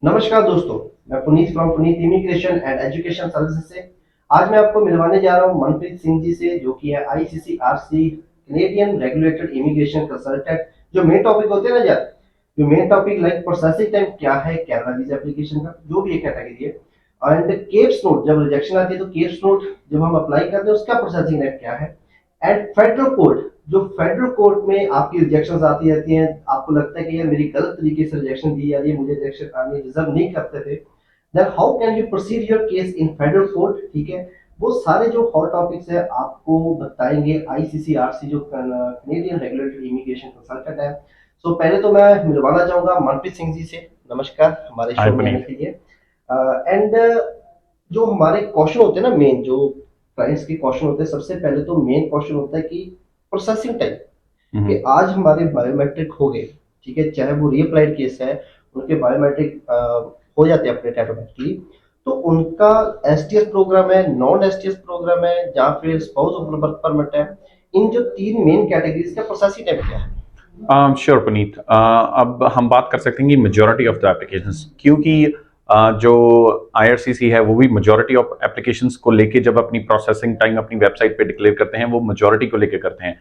नमस्कार दोस्तों, मैं Puneet from Puneet immigration and education services से। आज मैं आपको मिलवाने जा रहा हूं मनप्रीत सिंह जी से, जो कि है आईसीसीआरसी कैनेडियन रेगुलेटेड इमिग्रेशन कंसल्टेंट। जो मेन टॉपिक होते हैं ना यार, जो main topic like processing time क्या है कैनेडा वीजा एप्लीकेशन का, जो भी एक कैटेगरी है, एंड केप्स नोट जब रिजेक्शन आती है तो केप्स नोट जब हम अप्लाई करते हैं उसका प्रोसेसिंग टाइम क्या है, एंड फेडरल कोर्ट, जो फेडरल कोर्ट में आपकी रिजेक्शन आती रहती हैं, आपको लगता है कि यार मेरी गलत तरीके से रिजेक्शन दी जा रही है, मुझे रिजेक्शन आने डिजर्व नहीं करते थे, then how can you proceed your case in federal court. ठीक है, वो सारे जो हॉट टॉपिक्स है आपको बताएंगे आईसीसीआरसी, जो कैनेडियन रेगुलेटरी इमिग्रेशन कंसल्टेंट है। सो पहले तो मैं मिलवाना चाहूंगा मनप्रीत सिंह जी से। नमस्कार हमारे हाय शो में आने पुनीत। के लिए। एंड जो हमारे क्वेश्चन होते हैं ना, मेन जो क्लाइंट्स के क्वेश्चन होते हैं, सबसे पहले तो मेन क्वेश्चन होता है कि प्रोसेसिंग टाइम, कि हम्म। आज हमारे बायोमेट्रिक हो गए, ठीक है, चाहे वो रीअप्लाइड केस है, उनके बायोमेट्रिक हो जाते हैं अपडेट ऑटोमेटिकली, तो उनका एसटीएस प्रोग्राम है, नॉन एसटीएस प्रोग्राम है, या फिर स्पाउस वर्क परमिट है, इन जो तीन मेन कैटेगरीज का प्रोसेसिंग टाइम क्या है? श्योर पुनीत। अब हम बात कर सकते हैं कि मेजॉरिटी ऑफ द एप्लीकेशंस, क्योंकि जो आईआरसीसी है वो भी मेजॉरिटी ऑफ एप्लीकेशंस को लेके जब अपनी प्रोसेसिंग टाइम अपनी वेबसाइट पे डिक्लेयर करते हैं वो मेजॉरिटी को लेके करते हैं।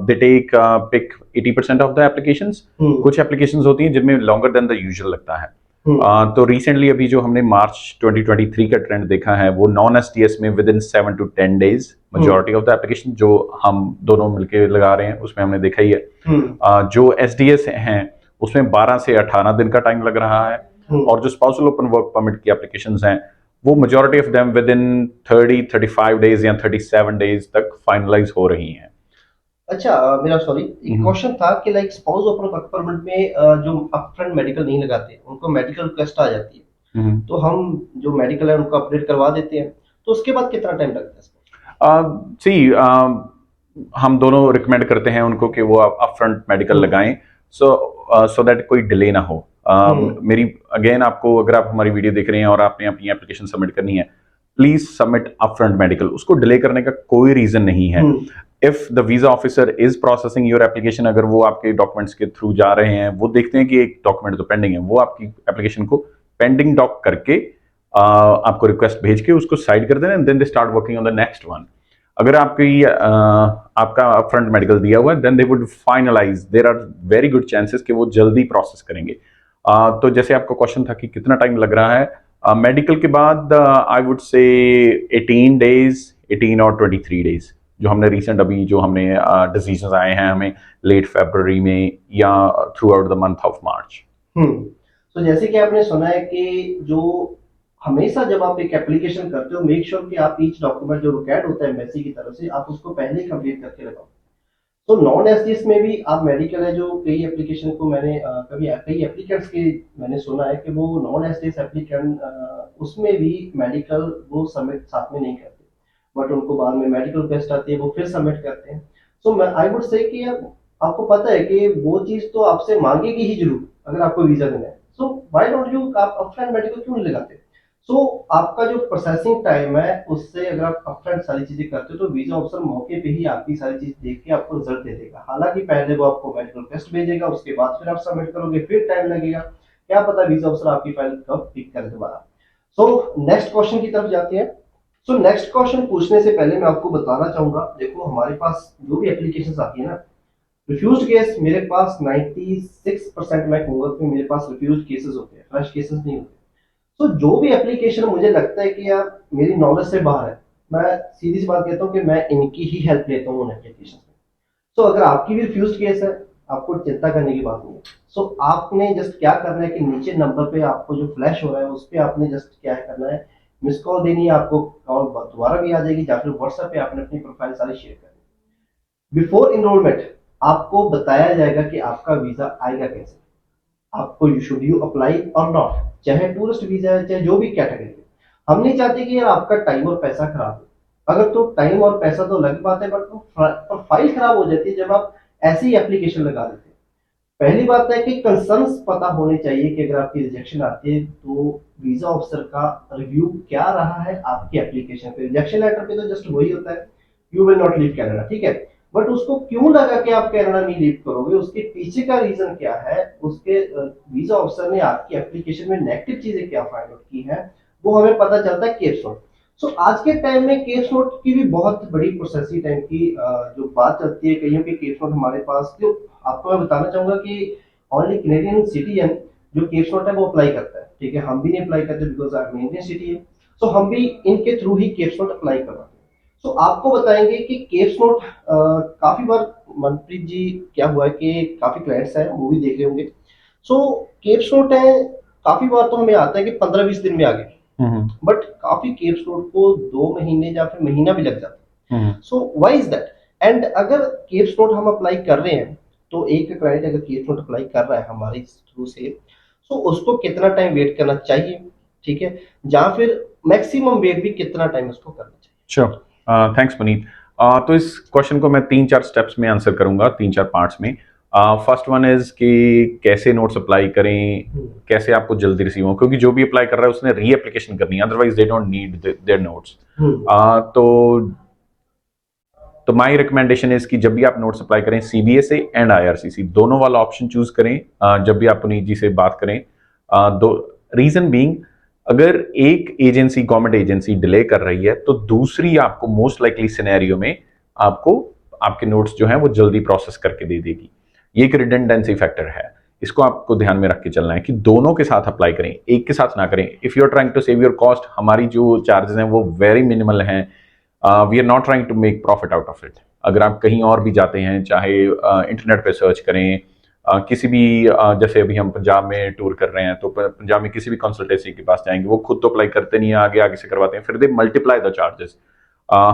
They take pick 80% of the applications. Hmm. कुछ एप्लीकेशंस होती हैं जिनमें लॉन्गर देन द यूजुअल लगता है। हम्म। तो रिसेंटली अभी जो हमने मार्च 2023 का ट्रेंड देखा है वो नॉन एसटीएस में with in 7 to 10 days hmm. Majority of the application जो हम दोनों मिलकर लगा रहे हैं उसमें हमने देखा ही है। हम्म। जो एसडीएस हैं उसमें 12 से 18 दिन का टाइम लग रहा है। हम्म। और जो स्पाउसल ओपन वर्क परमिट की एप्लीकेशंस हैं वो majority of them with in 30-35 days या 37 डेज तक फाइनलाइज हो रही हैं। अच्छा, मेरा सॉरी, एक हम्म। क्वेश्चन था कि like spouse open work permit में जो अपफ्रंट मेडिकल नहीं लगाते उनको मेडिकल रिक्वेस्ट आ जाती है, हम्म। तो हम जो मेडिकल है उनको अपडेट करवा देते हैं, तो उसके बाद कितना टाइम लगता है इसको? सी हम दोनों रिकमेंड करते हैं उनको कि वो अपफ्रंट मेडिकल हम्म। लगाएं, सो दैट कोई डिले ना हो। हम्म। मेरी अगेन आपको, अगर आप हमारी वीडियो देख रहे हैं और आपने अपनी एप्लीकेशन सबमिट करनी है, प्लीज सबमिट अपफ्रंट मेडिकल। उसको डिले करने का कोई रीजन नहीं है। Hmm. If the visa officer is processing your application, अगर वो आपके डॉक्यूमेंट्स के थ्रू जा रहे हैं, वो देखते हैं कि एक डॉक्यूमेंट तो पेंडिंग है, वो आपकी एप्लीकेशन को पेंडिंग डॉक करके आपको रिक्वेस्ट भेज के उसको साइड कर देना, and then they start working on the next one. अगर आपका अपफ्रंट मेडिकल दिया हुआ है then they would finalize, there are very good chances कि वो जल्दी प्रोसेस करेंगे। तो जैसे आपका क्वेश्चन था कि कितना टाइम लग रहा है मेडिकल के बाद, आई वुड से 18 डेज, 18 और 23 डेज। जो हमने रिसेंट अभी जो हमने डिसीजन आए हैं हमें लेट फरवरी में या throughout the month of March. Hmm. तो जैसे कि आपने सुना है कि जो हमेशा जब आप एक एप्लीकेशन करते हो, मेक श्योर कि आप ईच डॉक्यूमेंट जो रिक्वायर्ड होता है एम्बेसी की तरफ से, आप उसको पहले ही कंप्लीट करके लगाओ। तो नॉन एसडीएस में भी आप मेडिकल है, जो कई एप्लीकेशन को मैंने कभी कई एप्लीकेंट्स के मैंने सुना है कि वो नॉन एसडीएस एप्लीकेंट उसमें भी मेडिकल वो सबमिट साथ में नहीं करते, बट उनको बाद में मेडिकल टेस्ट आती है वो फिर सबमिट करते हैं। सो मैं आई वुड से कि यार, आपको पता है कि वो चीज तो आपसे मांगेगी ही जरूर अगर आपको वीजा देना है, सो व्हाई डोंट यू आप अपफ्रंट मेडिकल क्यों नहीं लगाते? सो आपका जो प्रोसेसिंग टाइम है उससे अगर आप अपफ्रंट सारी चीजें करते हो तो वीजा ऑफिसर मौके पे ही आपकी सारी चीज देख के आपको रिजल्ट दे देगा। हालांकि पहले वो आपको मेडिकल टेस्ट भेजेगा, उसके बाद फिर आप सबमिट करोगे, फिर टाइम लगेगा, क्या पता वीजा ऑफिसर आपकी फाइल कब पिक करे दोबारा। सो नेक्स्ट क्वेश्चन की तरफ जाते हैं। सो नेक्स्ट क्वेश्चन पूछने से पहले मैं आपको बताना चाहूंगा, देखो हमारे पास जो भी एप्लीकेशन आती है ना, रिफ्यूज केस मेरे पास 96% मैं कहूंगा कि मेरे पास रिफ्यूज केसेस होते हैं, फ्रेश केसेस नहीं होते। तो जो भी एप्लीकेशन मुझे लगता है कि यार मेरी नॉलेज से बाहर है, मैं सीधी सी बात कहता हूँ कि मैं इनकी ही हेल्प लेता हूँ उन एप्लीकेशन में। सो अगर आपकी भी रिफ्यूज केस है, आपको चिंता करने की बात नहीं है। सो आपने जस्ट क्या करना है कि नीचे नंबर पे आपको जो फ्लैश हो रहा है उस पर आपने जस्ट क्या करना है, मिस कॉल देनी है, आपको कॉल दोबारा भी आ जाएगी, या फिर व्हाट्सएप पे आपने अपनी प्रोफाइल सारी शेयर करनी है। बिफोर इनरोलमेंट आपको बताया जाएगा कि आपका वीजा आएगा कैसे, आपको यू शुड यू अप्लाई और नॉट, चाहे टूरिस्ट वीजा है चाहे जो भी कैटेगरी है। हम नहीं चाहते कि यार आपका टाइम और पैसा खराब हो। अगर तो टाइम और पैसा तो अलग बात है, बट प्रोफाइल खराब हो जाती है जब आप ऐसी एप्लीकेशन लगा देते हैं। पहली बात है कि कंसर्न्स पता होने चाहिए कि अगर आपकी रिजेक्शन आती है तो वीजा ऑफिसर का रिव्यू क्या रहा है आपकी एप्लीकेशन पे। रिजेक्शन लेटर पे तो जस्ट वही होता है, you will not leave Canada, ठीक है। बट उसको क्यों लगा कि आप कनाडा नहीं लीव करोगे, उसके पीछे का रीजन क्या है, उसके वीजा ऑफिसर ने आपकी एप्लीकेशन में नेगेटिव चीजें क्या फाइंड आउट की है, वो हमें पता चलता है केप्स नोट। सो आज के टाइम में केप्स नोट की भी बहुत बड़ी प्रोसेसिंग टाइम की जो बात चलती है, कईयों के केप्स नोट हमारे पास, जो आपको मैं बताना चाहूंगा कि ओनली कैनेडियन सिटीजन जो केप्स नोट है वो अप्लाई करता है, ठीक है, हम भी नहीं अप्लाई करते because I am Indian citizen. So हम भी इनके थ्रू ही केप्स नोट अप्लाई करवाते हैं। सो आपको बताएंगे कि केप्स नोट काफी बार, मनप्रीत जी क्या हुआ है कि काफी क्लाइंट्स हैं, मूवी देख रहे होंगे। सो केप्स नोट है, काफी बार तो हमें आता है कि 15-20 दिन में आ गए, बट काफी केप्स नोट को 2 महीने या फिर महीना भी लग जाता है। So why is that? And अगर केप्स नोट हम अप्लाई कर रहे हैं, तो एक क्लाइंट अगर केप्स नोट अप्लाई कर रहा है हमारे थ्रू से, तो उसको कितना टाइम वेट करना चाहिए, ठीक है, या फिर मैक्सिमम वेट भी कितना टाइम उसको करना चाहिए? Sure, thanks Puneet. तो इस क्वेश्चन को मैं 3-4 स्टेप्स में आंसर करूंगा, 3-4 पार्ट्स में। फर्स्ट वन इज कि कैसे नोट्स अप्लाई करें, कैसे आपको जल्दी रिसीव हो, क्योंकि जो भी अप्लाई कर रहा है उसने री एप्लीकेशन करनी है, otherwise they don't need their notes. तो माय रिकमेंडेशन इज कि जब भी आप नोट्स अप्लाई करें, सीबीएसई एंड आईआरसीसी दोनों वाला ऑप्शन चूज करें जब भी आप पुनीत जी से बात करें। दो रीजन बीइंग, अगर एक एजेंसी, गवर्नमेंट एजेंसी डिले कर रही है, तो दूसरी आपको मोस्ट लाइकली सिनेरियो में आपको आपके नोट्स जो हैं वो जल्दी प्रोसेस करके दे देगी। ये एक रिडंडेंसी फैक्टर है, इसको आपको ध्यान में रख के चलना है कि दोनों के साथ अप्लाई करें, एक के साथ ना करें। If you are trying to save your cost, हमारी जो चार्जेस हैं वो वेरी मिनिमल हैं, we are not trying to make profit out of it. अगर आप कहीं और भी जाते हैं, चाहे इंटरनेट पे सर्च करें, किसी भी जैसे अभी हम पंजाब में टूर कर रहे हैं, तो पंजाब में किसी भी कंसल्टेंसी के पास जाएंगे, वो खुद तो अप्लाई करते नहीं है, आगे आगे से करवाते हैं, फिर दे मल्टीप्लाई द चार्जेस।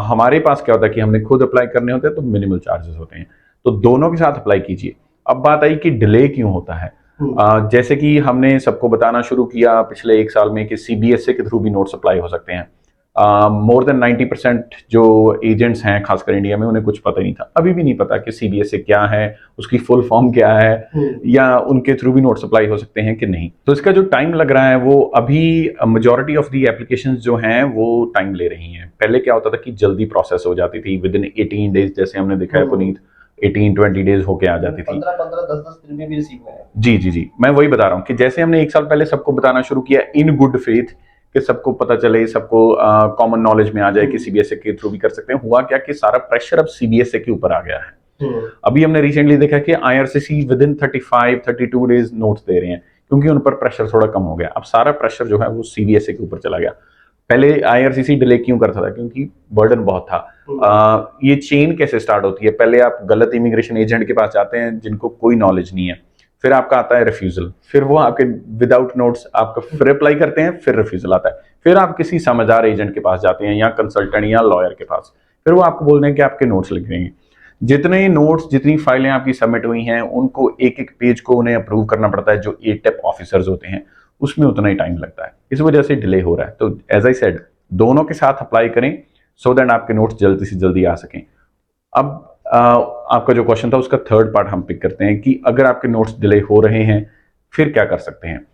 हमारे पास क्या होता है कि हमने खुद अप्लाई करने होते हैं तो मिनिमल चार्जेस होते हैं। तो दोनों के साथ अप्लाई कीजिए। अब बात आई कि डिले क्यों होता है। जैसे कि हमने सबको बताना शुरू किया पिछले 1 साल में कि सीबीएसई के थ्रू भी नोट्स अप्लाई हो सकते हैं। मोर देन 90% जो एजेंट्स हैं खासकर इंडिया में, उन्हें कुछ पता ही नहीं था, अभी भी नहीं पता कि सीबीएसई क्या है, उसकी फुल फॉर्म क्या है, या उनके थ्रू भी नोट्स अप्लाई हो सकते हैं कि नहीं। तो इसका जो टाइम लग रहा है वो अभी मेजॉरिटी ऑफ दी एप्लीकेशंस जो हैं वो टाइम ले रही हैं। पहले क्या होता था कि जल्दी प्रोसेस हो जाती थी, विद इन 18 डेज, जैसे हमने देखा है पुनीत, 18-20 डेज होके आ जाती थी। 15-15, 10-10 दिन में भी रिसीव हुआ है। जी जी जी, मैं वही बता रहा हूँ कि जैसे हमने 1 साल पहले सबको बताना शुरू किया इन गुड फेथ कि सबको पता चले, सबको कॉमन नॉलेज में आ जाए कि सीबीएसई के थ्रू भी कर सकते हैं, हुआ क्या कि सारा प्रेशर अब सीबीएसई के ऊपर आ गया है। अभी हमने रिसेंटली देखा कि IRCC within 35-32 days notes दे रहे हैं, क्योंकि उन पर प्रेशर थोड़ा कम हो गया। अब सारा प्रेशर जो है वो सीबीएसई के ऊपर चला गया। पहले आईआरसीसी डिले क्यों करता था? क्योंकि बर्डन बहुत था। ये चेन कैसे स्टार्ट होती है? पहले आप गलत इमिग्रेशन एजेंट के पास जाते हैं जिनको कोई नॉलेज नहीं है, फिर आपका आता है रिफ्यूजल, फिर वो आपके विदाउट नोट्स आपका फिर अप्लाई करते हैं, फिर रिफ्यूजल आता है, फिर आप किसी समझदार एजेंट के पास जाते हैं या कंसल्टेंट या लॉयर के पास, फिर वो आपको बोल दें कि आपके नोट्स लिख देंगे। जितने नोट्स, जितनी फाइलें आपकी सबमिट हुई हैं, उनको एक एक पेज को उन्हें अप्रूव करना पड़ता है, जो एटेप ऑफिसर्स होते हैं, उसमें उतना ही टाइम लगता है। इस वजह से डिले हो रहा है। तो एज आई सेड, दोनों के साथ अप्लाई करें सो दैट आपके नोट्स जल्दी से जल्दी आ सकें। अब आपका जो क्वेश्चन था उसका थर्ड पार्ट हम पिक करते हैं कि अगर आपके नोट्स डिले हो रहे हैं फिर क्या कर सकते हैं।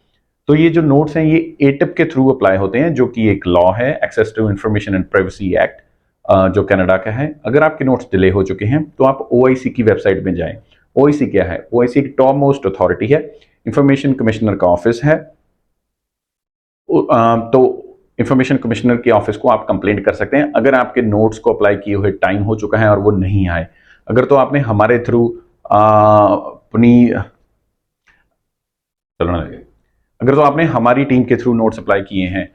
तो ये जो नोट्स हैं ये एटिप के थ्रू अप्लाई होते हैं, जो कि एक लॉ है, access to information and privacy act, जो कनाडा का है। अगर आपके नोट्स डिले हो चुके हैं तो आप ओआईसी की वेबसाइट में जाएं। ओआईसी क्या है? ओआईसी एक टॉप मोस्ट अथॉरिटी है, इंफॉर्मेशन कमिश्नर का ऑफिस है। तो इंफॉर्मेशन कमिश्नर के ऑफिस को आप कंप्लेंट कर सकते हैं अगर आपके नोट्स को अप्लाई किए हुए टाइम हो चुका है और वो नहीं आए। अगर तो आपने हमारे थ्रू अपनी अगर तो आपने हमारी टीम के थ्रू नोट्स अप्लाई किए हैं,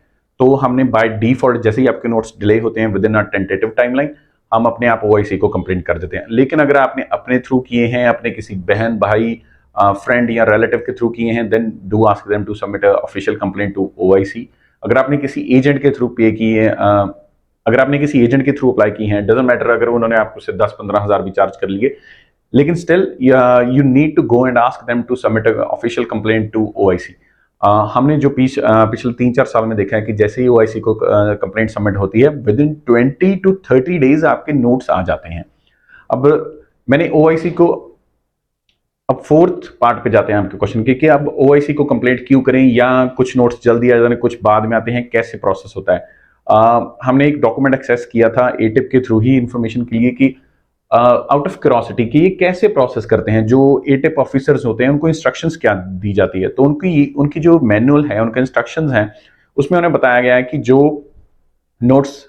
तो हमने बाय डिफॉल्ट जैसे ही आपके नोट्स डिले होते हैं with in a tentative timeline, हम अपने आप ओआईसी को कंप्लेंट कर देते हैं। लेकिन अगर आपने अपने थ्रू किए हैं, अपने किसी बहन, भाई, फ्रेंड या रिलेटिव के थ्रू किए हैं, then do ask them to submit a official complaint to OIC. अगर आपने किसी एजेंट के थ्रू पे किए, अगर आपने किसी एजेंट के थ्रू अप्लाई की हैं, डजंट मैटर अगर उन्होंने आपको से 10-15 हज़ार भी चार्ज कर लिए, लेकिन still you need to go and ask them to submit official complaint to OIC. हमने जो पिछले 3-4 साल में देखा है कि जैसे ही ओआईसी को कंप्लेंट सबमिट होती है, विद इन 20 to 30 डेज आपके नोट्स आ जाते हैं। अब मैंने ओआईसी को, अब फोर्थ पार्ट पे जाते हैं आपके क्वेश्चन के कि अब ओआईसी को कंप्लेंट क्यों करें, या कुछ नोट्स जल्दी आ जाते हैं, कुछ बाद में आते हैं, कैसे प्रोसेस होता है। हमने एक डॉक्यूमेंट एक्सेस किया था एटिप के थ्रू ही इंफॉर्मेशन के लिए कि आउट ऑफ क्यूरोसिटी कि ये कैसे प्रोसेस करते हैं, जो एटिप ऑफिसर्स होते हैं उनको इंस्ट्रक्शंस क्या दी जाती है। तो उनकी उनकी जो मैनुअल है, उनके इंस्ट्रक्शंस हैं, उसमें उन्हें बताया गया है कि जो नोट्स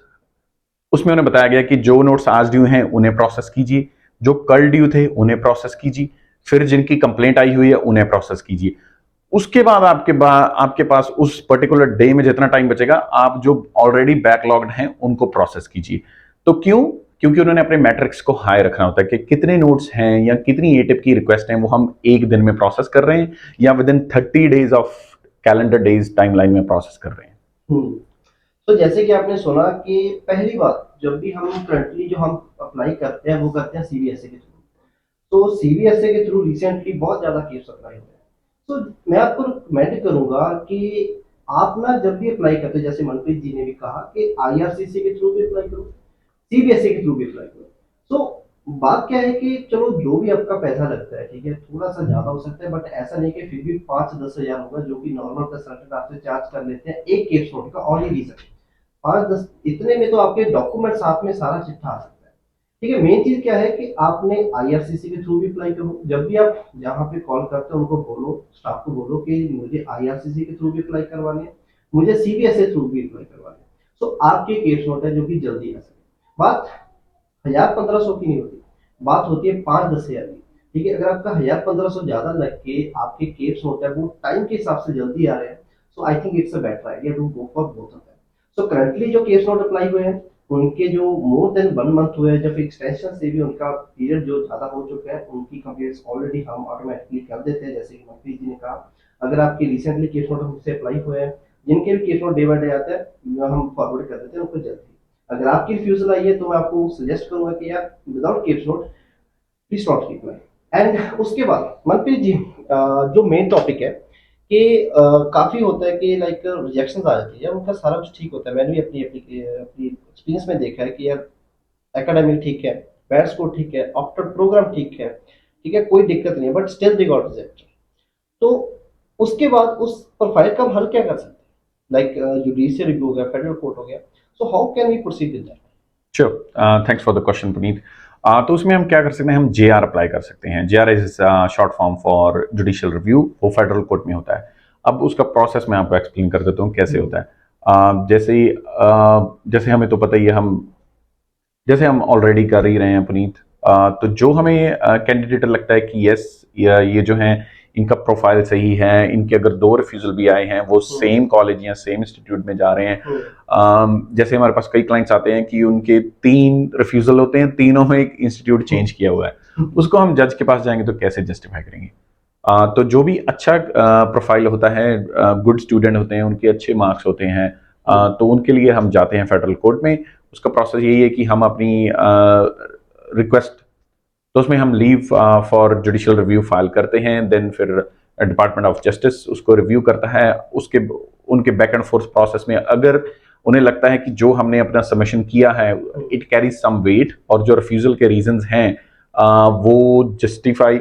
उसमें उन्हें बताया गया कि जो नोट्स आज ड्यू हैं उन्हें प्रोसेस कीजिए, जो कल ड्यू थे उन्हें प्रोसेस कीजिए, फिर जिनकी कंप्लेंट आई हुई है उन्हें प्रोसेस कीजिए। उसके बाद आपके पास उस पर्टिकुलर डे में जितना टाइम बचेगा, आप जो ऑलरेडी बैकलॉग्ड हैं उनको प्रोसेस कीजिए। तो क्यों? क्योंकि उन्होंने अपने मैट्रिक्स को हाई रखना होता है कि कितने नोट्स हैं या कितनी एटिप की रिक्वेस्ट हैं वो हम एक दिन में प्रोसेस कर रहे हैं या with in 30 days of calendar days timeline में प्रोसेस कर रहे हैं। तो जैसे कि आपने सुना कि पहली बात, जब भी हम करंटली जो हम अप्लाई करते हैं वो करते हैं सीबीएसई के थ्रू। तो सीबीएसई के थ्रू रिसेंटली बहुत ज्यादा केस अप्लाई हुए हैं। तो मैं आपको रिकमेंड करूंगा कि आप ना जब भी अप्लाई करते हैं, जैसे मनप्रीत जी ने भी कहा कि आईआरसीसी के थ्रू भी अप्लाई करो, सीबीएसई के थ्रू भी अप्लाई करो। तो बात क्या है कि चलो जो भी आपका पैसा लगता है, ठीक है, थोड़ा सा ज्यादा हो सकता है, बट ऐसा नहीं कि फिर भी 5-10 हजार होगा जो कि नॉर्मल कंसल्टेंट आपसे चार्ज कर लेते हैं एक केस नोट का ऑनली रीजन। 5-10 इतने में तो आपके डॉक्यूमेंट साथ में सारा चिट्ठा आ सकता है। ठीक है, मेन चीज क्या है कि आपने आईआरसीसी के थ्रू भी अप्लाई करो। जब भी आप जहाँ पे कॉल करते हो उनको बोलो, स्टाफ को बोलो कि मुझे आईआरसीसी के थ्रू भी अप्लाई करवाने हैं, मुझे सीबीएसई थ्रू भी अप्लाई करवाने हैं। तो आपके केस नोट है जो कि जल्दी आ सके। बात 1000-1500 की नहीं होती, बात होती है 5-10 हजार की। ठीक है, अगर आपका 1000-1500 ज्यादा लग के आपके केस नोट है वो टाइम के हिसाब से जल्दी आ रहे हैं, so I think it's a better idea to go for both of them. So currently जो केस नोट अप्लाई हुए हैं उनके जो मोर देन 1 मंथ हुए हैं, जब एक्सटेंशन से भी उनका पीरियड जो ज्यादा हो चुका है, उनकी कंप्लेंट्स ऑलरेडी हम ऑटोमेटिकली कर देते हैं। जैसे कि मंत्री जी ने कहा, अगर आपके रिसेंटली केस नोट हमसे अप्लाई हुए हैं, जिनके भी case note day by day आते हैं हम फॉरवर्ड कर देते हैं उनको जल्दी। अगर आपकी रिफ्यूजल आई है तो मैं आपको सजेस्ट करूंगा कि यार without case note please not reply. And उसके बाद मनप्रीत जी, जो मेन टॉपिक है कि काफी होता है कि लाइक रिजेक्शन आ जाती है, उनका सारा कुछ ठीक होता है। मैंने भी अपनी अपनी एक्सपीरियंस में देखा है कि यार एकेडमिक ठीक है, बैट स्कोर ठीक है, आफ्टर प्रोग्राम ठीक है, कोई दिक्कत नहीं है, but still they got rejected. तो उसके बाद उस प्रोफाइल का हम हल क्या कर सकते हैं? लाइक जुडिशियल रिव्यू हो गया, फेडरल कोर्ट हो गया, so how can we proceed with that? Sure, thanks for the question Puneet. तो उसमें हम क्या कर सकते हैं, हम जेआर अप्लाई कर सकते हैं। JR is short form for judicial review, वो फेडरल कोर्ट में होता है। अब उसका प्रोसेस मैं आपको एक्सप्लेन कर देता हूँ कैसे होता है। जैसे हमें तो पता ही है, जैसे हम ऑलरेडी कर ही रहे हैं पुनीत। तो जो हमें कैंडिडेट लगता है कि यस, ये जो हैं इनका प्रोफाइल सही है, इनके अगर 2 रिफ्यूजल भी आए हैं, वो सेम कॉलेज या सेम इंस्टीट्यूट में जा रहे हैं। जैसे हमारे पास कई क्लाइंट्स आते हैं कि उनके 3 रिफ्यूजल होते हैं, तीनों में एक इंस्टीट्यूट चेंज किया हुआ है, उसको हम जज के पास जाएंगे तो कैसे जस्टिफाई करेंगे? तो जो भी अच्छा प्रोफाइल होता है, गुड स्टूडेंट होते हैं, उनके अच्छे मार्क्स होते हैं, तो उनके लिए हम जाते हैं फेडरल कोर्ट में। उसका प्रोसेस यही है कि हम अपनी रिक्वेस्ट, तो उसमें हम leave for judicial review file करते हैं। देन फिर डिपार्टमेंट ऑफ जस्टिस उसको रिव्यू करता है। उसके उनके बैक एंड फोर्थ प्रोसेस में अगर उन्हें लगता है कि जो हमने अपना सबमिशन किया है इट कैरीज सम वेट, और जो रिफ्यूजल के रीजंस हैं वो जस्टिफाई,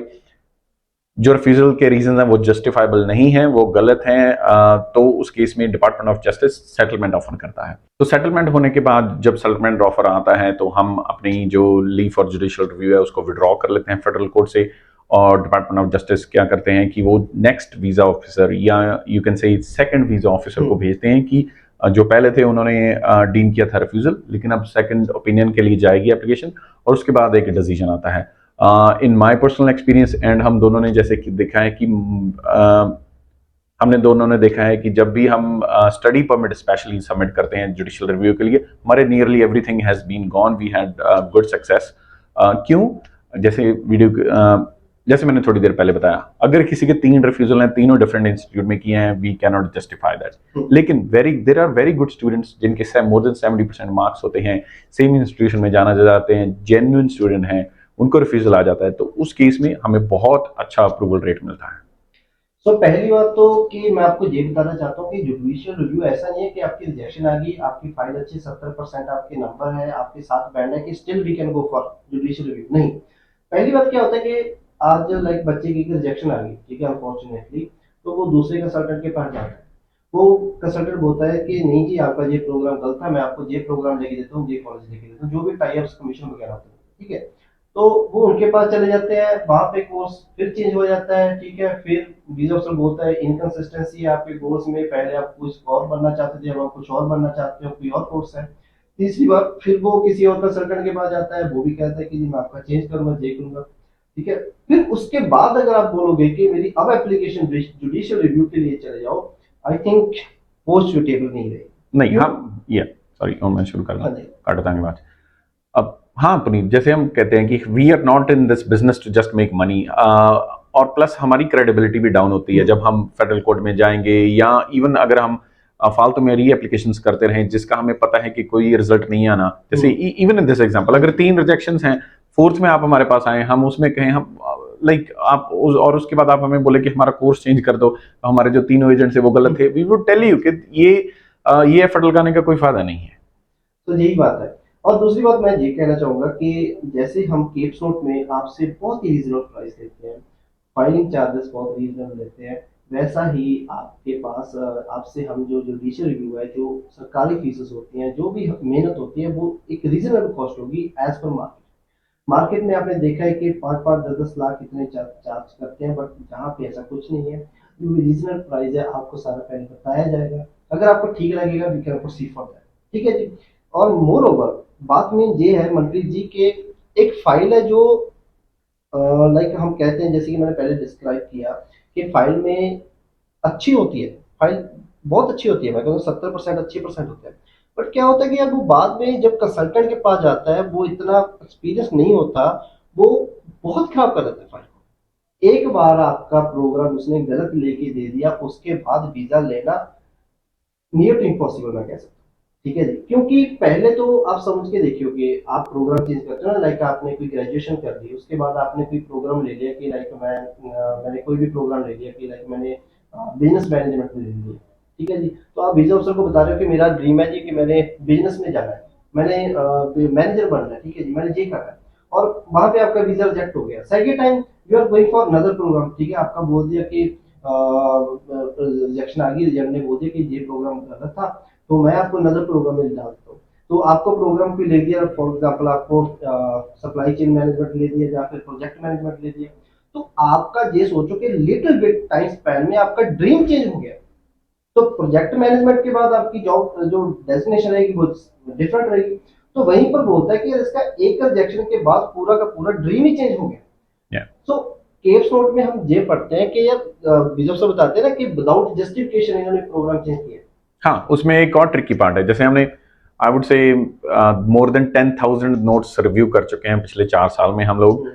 जो रिफ्यूजल के रीजन हैं वो जस्टिफाइबल नहीं है, वो गलत हैं, तो उस केस में department of justice settlement offer करता है। तो सेटलमेंट होने के बाद जब सेटलमेंट ऑफर आता है तो हम अपनी जो लीव फॉर जुडिशियल रिव्यू है उसको विड्रॉ कर लेते हैं फेडरल कोर्ट से। और डिपार्टमेंट ऑफ जस्टिस क्या करते हैं कि वो नेक्स्ट वीजा ऑफिसर या you can say second visa officer को भेजते हैं कि जो पहले थे उन्होंने डीम किया था रिफ्यूजल, लेकिन अब सेकंड ओपिनियन के लिए जाएगी एप्लीकेशन, और उसके बाद एक डिसीजन आता है। In my personal experience and हम दोनों ने जैसे कि देखा है कि हमने दोनों ने देखा है कि जब भी हम स्टडी परमिट स्पेशली सबमिट करते हैं जुडिशियल रिव्यू के लिए, हमारे nearly everything has been gone, we had good success. क्यों? जैसे जैसे मैंने थोड़ी देर पहले बताया, अगर किसी के 3 रिफ्यूजल हैं, तीनों डिफरेंट इंस्टीट्यूट में किए हैं, we can not justify that. लेकिन there are very good students जिनके मोर देन 70% मार्क्स होते हैं, सेम इंस्टीट्यूशन में जाना जाते हैं, जेन्युइन स्टूडेंट हैं, उनको रिफ्यूजल आ जाता है, तो उस केस में हमें बहुत अच्छा अप्रूवल रेट मिलता है। सो पहली बात तो कि मैं आपको ये बताना चाहता हूँ कि जुडिशियल रिव्यू ऐसा नहीं है कि आपकी रिजेक्शन आ गई, आपकी फाइल अच्छी 70% आपके नंबर है, आपके साथ बैंड है कि still we can go for judicial review, नहीं। पहली बात क्या होता है कि आज लाइक बच्चे की रिजेक्शन आ गई, ठीक है, अनफॉर्चुनेटली, तो वो दूसरे कंसल्टेंट के पास जाता है। वो कंसल्टेंट बोलता है कि नहीं जी आपका ये प्रोग्राम गलत था, मैं आपको ये प्रोग्राम लेके देता हूँ, ये कॉलेज लेके देता हूँ, जो भी टाई अप्स कमीशन वगैरह होते हैं, ठीक है। तो वो उनके पास चले जाते हैं, वहां पे कोर्स फिर चेंज हो जाता है, ठीक है, फिर वीजा ऑफिसर बोलता है इनकंसिस्टेंसी है आपके कोर्स में, पहले आप कुछ और बनना चाहते थे, अब आप कुछ और बनना चाहते हो, कोई और कोर्स है। तीसरी बार फिर वो किसी और कंसल्टेंट के पास जाता है, वो भी कहता है कि जी मैं आपका चेंज करूंगा, ये करूंगा, ठीक है। फिर उसके बाद अगर आप बोलोगे कि मेरी अब एप्लीकेशन जुडिशियल रिव्यू के लिए चले जाओ, आई थिंक वो सुटेबल नहीं रहेगी। नहीं, क्यों? हाँ, ये सॉरी, और मैं शुरू कर दूं, हाँ जी। काटा था बात। अब हाँ पुनीत, जैसे हम कहते हैं कि we are not in this business to just make money, और प्लस हमारी क्रेडिबिलिटी भी डाउन होती है जब हम फेडरल कोर्ट में जाएंगे, या इवन अगर हम फालतू में री एप्लीकेशन करते रहें जिसका हमें पता है कि कोई रिजल्ट नहीं आना। जैसे इवन इन दिस एग्जांपल, अगर 3 रिजेक्शन हैं, फोर्थ में आप हमारे पास आए, हम उसमें कहें, हम लाइक आप और उसके बाद आप हमें बोले कि हमारा कोर्स चेंज कर दो, तो हमारे जो तीनों एजेंट्स है वो गलत थे, वी वुड टेल यू कि ये एफर्ट लगाने का कोई फायदा नहीं है। तो यही बात है। और दूसरी बात मैं ये कहना चाहूंगा कि जैसे हम केप नोट में आपसे बहुत ही रीजनेबल प्राइस लेते हैं, फाइलिंग चार्जेस बहुत रीजनेबल लेते हैं, वैसा ही आपके पास आपसे हम जो जुडिशियल रिव्यू है, जो सरकारी फीसेस होती हैं, जो भी मेहनत होती है, वो एक रीजनेबल कॉस्ट होगी एज पर मार्केट। मार्केट में आपने देखा है कि 5-5, 10-10 लाख इतने चार्ज करते हैं, बट यहाँ पे ऐसा कुछ नहीं है। जो भी रीजनल प्राइस है आपको सारा पहले बताया जाएगा, अगर आपको ठीक लगेगा we can proceed for that, ठीक है जी। और मोर ओवर बात में ये है मनप्रीत जी के एक फाइल है जो लाइक हम कहते हैं, जैसे कि मैंने पहले डिस्क्राइब किया कि फाइल में अच्छी होती है, फाइल बहुत अच्छी होती है, मैं कहूँ 70% अच्छी परसेंट होते हैं। बट क्या होता है कि यार वो बाद में जब कंसल्टेंट के पास जाता है, वो इतना एक्सपीरियंस नहीं होता, वो बहुत खराब कर देता है फाइल को। एक बार आपका प्रोग्राम उसने गलत लेके दे दिया, उसके बाद वीजा लेना नियर टू इम्पॉसिबल मैं कह सकता हूँ, ठीक है जी। क्योंकि पहले तो आप समझ के देखिए कि आप प्रोग्राम चेंज करते हो ना, लाइक आपने कोई ग्रेजुएशन कर दी, उसके बाद आपने कोई प्रोग्राम ले लिया कि लाइक मैंने कोई भी प्रोग्राम ले लिया कि लाइक मैंने बिजनेस मैनेजमेंट में ले लिया, ठीक है जी। तो आप वीजा अफसर को बता रहे हो कि मेरा ड्रीम है जी कि मैंने बिजनेस में जाना है, मैंने मैनेजर बनना है, ठीक है जी, मैंने ये करना है, और वहां पे आपका वीजा रिजेक्ट हो गया। Second time you are going for another program, ठीक है, आपका बोल दिया कि रिजेक्शन आ गई, रिजल्ट ने बोल दिया कि ये प्रोग्राम गलत था, तो मैं आपको नजर प्रोग्राम में डाल देता हूँ। तो आपको प्रोग्राम कोई ले दिया, फॉर एग्जाम्पल आपको सप्लाई चेन मैनेजमेंट ले दिया या फिर प्रोजेक्ट मैनेजमेंट ले दिया, तो आपका ये सोचो कि लिटिल बिट टाइम स्पैन में आपका ड्रीम चेंज हो गया। तो प्रोजेक्ट मैनेजमेंट के बाद आपकी जॉब जो डेस्टिनेशन रहेगी वो डिफरेंट रहेगी। तो वहीं पर बोलता है कि इसका एक रिजेक्शन के बाद पूरा का पूरा ड्रीम ही चेंज हो गया। Yeah. सो केस नोट में हम ये पढ़ते हैं कि यार बिजॉप से बताते हैं ना कि विदाउट जस्टिफिकेशन इन्होंने प्रोग्राम चेंज किया। हाँ, उसमें एक और ट्रिकी पार्ट है। जैसे हमने, I would say, more than 10,000 notes review कर चुके हैं पिछले 4 साल में हम लोग।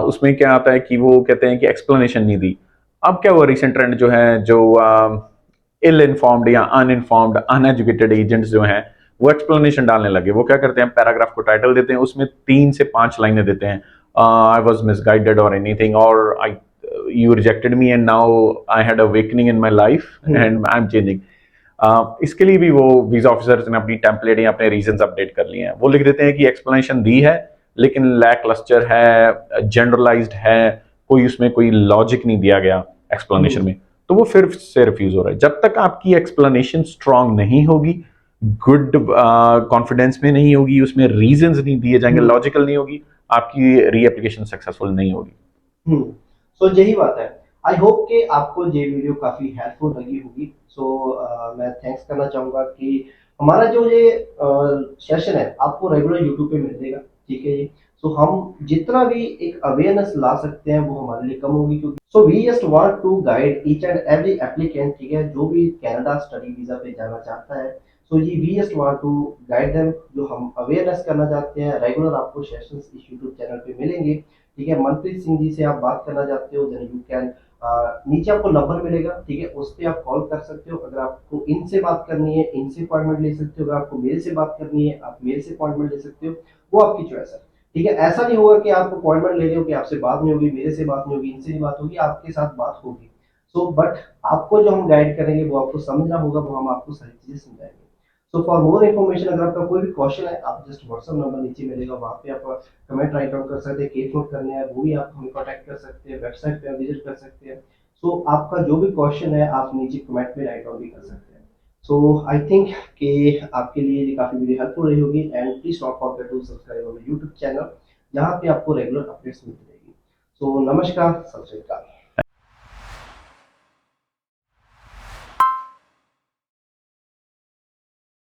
उसमें क्या आता है कि वो कहते हैं कि एक्सप्लेनेशन नहीं दी। अब क्या हुआ, रिसेंट ट्रेंड जो है, जो इल इन्फॉर्म्ड या अनइन्फॉर्म्ड अनएजुकेटेड एजेंट्स जो हैं, वो एक्सप्लेनेशन डालने लगे। वो क्या करते हैं, पैराग्राफ को टाइटल देते हैं, उसमें 3 से 5 लाइनें देते हैं, आई वॉज मिसगाइडेड और एनीथिंग, और आई you rejected me and now I had awakening in my life and I'm changing। इसके लिए भी वो वीजा ऑफिसर्स ने अपनी टेम्पलेट या अपने रीजंस अपडेट कर लिए हैं। वो लिख देते हैं कि एक्सप्लेनेशन दी है लेकिन लैक लस्टर है, जनरलाइज्ड है, कोई उसमें कोई लॉजिक नहीं दिया गया एक्सप्लेनेशन में, तो वो फिर से रिफ्यूज हो रहा है। जब तक आपकी एक्सप्लेनेशन स्ट्रांग नहीं होगी, गुड कॉन्फिडेंस में नहीं होगी, उसमें रीजंस नहीं दिए जाएंगे, लॉजिकल नहीं होगी, आपकी री एप्लीकेशन सक्सेसफुल नहीं होगी। सो यही बात है। आई होप कि आपको ये वीडियो काफी हेल्पफुल लगी होगी। सो मैं थैंक्स करना चाहूंगा कि हमारा जो ये सेशन है आपको रेगुलर यूट्यूब पे मिलेगा, ठीक है जी। सो हम जितना भी एक अवेयरनेस ला सकते हैं वो हमारे लिए कम होगी, क्योंकि so we just want to guide each and every applicant, ठीक है, जो भी कनाडा स्टडी वीजा पे जाना चाहता है। सो ये we just want to guide them, जो हम अवेयरनेस करना चाहते हैं। रेगुलर आपको सेशंस इस यूट्यूब चैनल पे मिलेंगे, ठीक है। मनप्रीत सिंह जी से आप बात करना चाहते हो, देन यू कैन, नीचे आपको नंबर मिलेगा, ठीक है, उस पर आप कॉल कर सकते हो। अगर आपको इनसे बात करनी है इनसे अपॉइंटमेंट ले सकते हो, अगर आपको मेरे से बात करनी है आप मेरे से अपॉइंटमेंट ले सकते हो, वो आपकी चॉइस है, ठीक है। ऐसा नहीं होगा कि आप अपॉइंटमेंट ले रहे हो कि आपसे बात नहीं होगी, मेरे से बात नहीं होगी, इनसे नहीं बात होगी, आपके साथ बात होगी। सो बट आपको जो हम गाइड करेंगे वो आपको समझना होगा, वो हम आपको सारी चीजें समझाएंगे। सो फॉर मोर इन्फॉर्मेशन अगर आपका कोई भी क्वेश्चन है, आप जस्ट व्हाट्सएप नंबर नीचे मिलेगा, वहाँ पे आप कमेंट राइट आउट कर सकते हैं, केस नोट करने हैं वो भी आप हमें कॉन्टैक्ट कर सकते हैं, वेबसाइट पे आप विजिट कर सकते हैं। सो आपका जो भी क्वेश्चन है आप नीचे कमेंट में राइट आउट भी कर सकते हैं। सो आई थिंक कि आपके लिए ये काफ़ी वीडियो हेल्पफुल रही होगी, and please not forget to subscribe our YouTube channel. जहाँ पे आपको रेगुलर अपडेट्स मिलती रहेगी। तो नमस्कार, सत श्री अकाल।